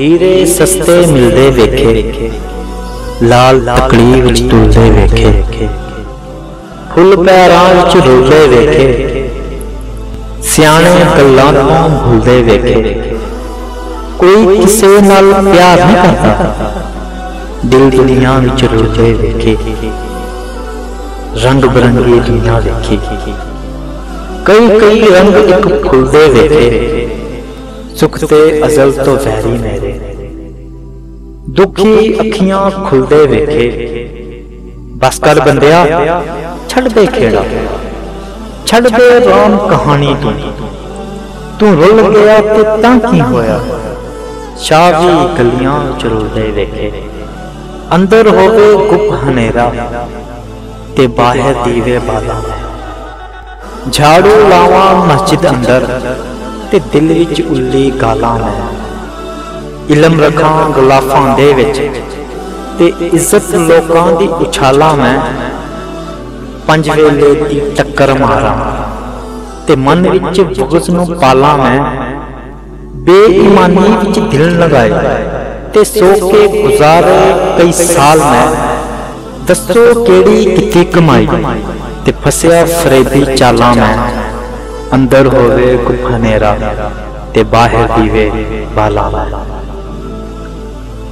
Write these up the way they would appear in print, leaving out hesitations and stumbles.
हीरे सस्ते मिलदे वेखे, लाल तकड़ी विच तुलदे वेखे, फुल पैरां विच रुलदे वेखे, सियाणे गल्लां तों भुलदे वेखे। कोई किसे नाल प्यार नहीं करता, दिल दुनिया विच रुलदे वेखे, रंग बिरंगी दुनिया वेखी, कई कई रंग एक फुलदे वेखे। सुख ते अजल तो वैरी मेरे, दुखी अखियां खुलदे वेखे। बस कर बंदिया छड़ दे खेड़ा, छड़ दे राम कहानी तू रुल गया ते तां की होया। शाही गलियां च रुलदे वेखे, अंदर होवे गुप हनेरा ते बाहर दीवे बाला। झाड़ू लावा मस्जिद अंदर ते दिल विच उल्ली गालां मैं। इलम रखां गुलाफां दे विच ते इज्जत लोकां दी उछाला मैं। पंज वेले दी टक्कर मारां ते मन विच बुग़्ज़ नूं पालां मैं। बेईमानी विच दिल लगाए ते सो के गुजारे कई साल मैं। दसो केड़ी किती कमाई ते फसिया फरेबी चालां मैं। अंदर होवे गुप हनेरा ते बाहर दीवे बाला।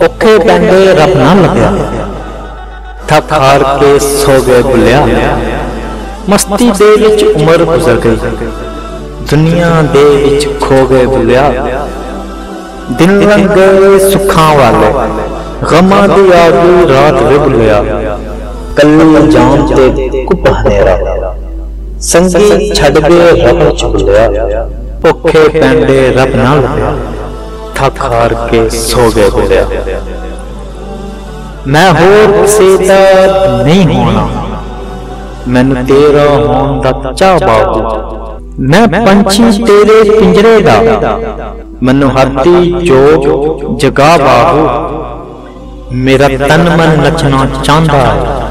औखे पैंदे रब ना लग्या, थक हार के सो गए भुलिया। मस्ती दे विच उमर गुजर गई, दुनिया दे विच खो गए भुलिया। दिन लंघ गए सुखां वाले, गमां दी आ गई रात वे भुलिया। कल्ली जान ते गुप हनेरा, संगी छड़ गए रब च भुलिया। औखे पैंदे रब ना लग्या, थक हार के सो गए भुलिया। मैं होर किसे दा नहीं होना, मैनू तेरा होण दा चाह बाबू। मैं पंछी तेरे पिंजरे दा, मैनू हाथी जोग जगा बाबू। मेरा तन मन नचना चाहता है,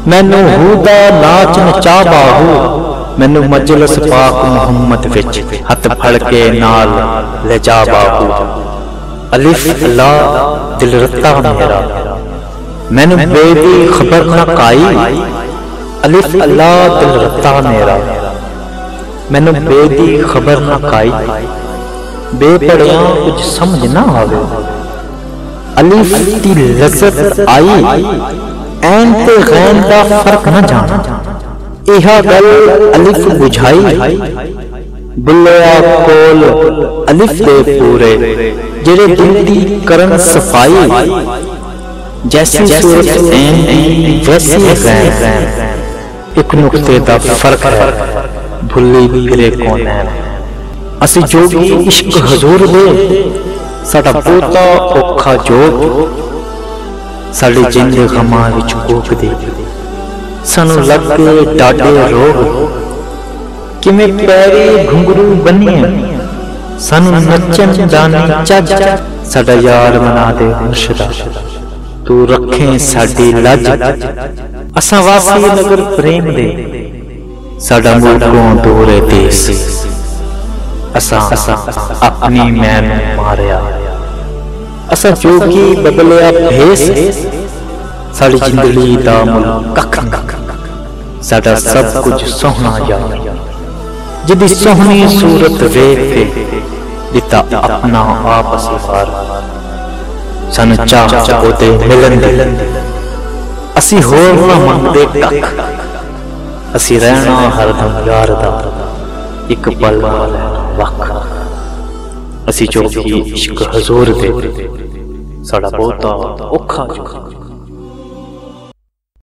मैनू हूदा नाच नचा बाहू। मैनू मजलिस पाक मुहम्मद विच हथ फड़ के नाल ले जा बाहू। अलिफ अल्लाह दिल रत्ता मेरा, मैनू बेदी खबर ना काई। अलिफ अल्लाह दिल रत्ता मेरा, मैनू बेदी खबर ना काई। बेपड़ियां कुछ समझ ना आवे, अलिफ दी लज़्ज़त आई। ऐन ते गैन दा फर्क न जाना, इहा गल अलिफ बुझाई। बुल्लिया कोल अलिफ दे पूरे, जेड़े दिल दी करन सफाई। जैसी सूरत ऐन दी वैसी गैन, एक नुक्ते दा फर्क है भुल्ली फिरे कौनैन। असी जोगी इश्क हजूर दे, साडा पोता औखा जोग। साडी जिंद गमां विच कोकदी, सानू लग गए डाडे रोग। किवें पैरी घुंघरू बन्निए, सानू नचन जानी चज। साडा यार मना दे मुर्शदा, तू रखें साडी लज। असां वासी नगर प्रेम दे, साडा मुल्कों दूर देस। असां अपनी मैन मारिया, असा जोगी बदलिया भेस। साड़ी जिंदगी दा मुल कख नहीं, साडा सब कुछ सोहना यार। जिदी सोहनी सूरत वेख के दिता अपना आप सिफार। सन चाह ओदे मिलन दे, असी होर ना मंगदे कख। असी रहना हरदम यार दा, एक पल वख। असी जोगी इश्क हजूर दे, साडा बहुता औखा जोग।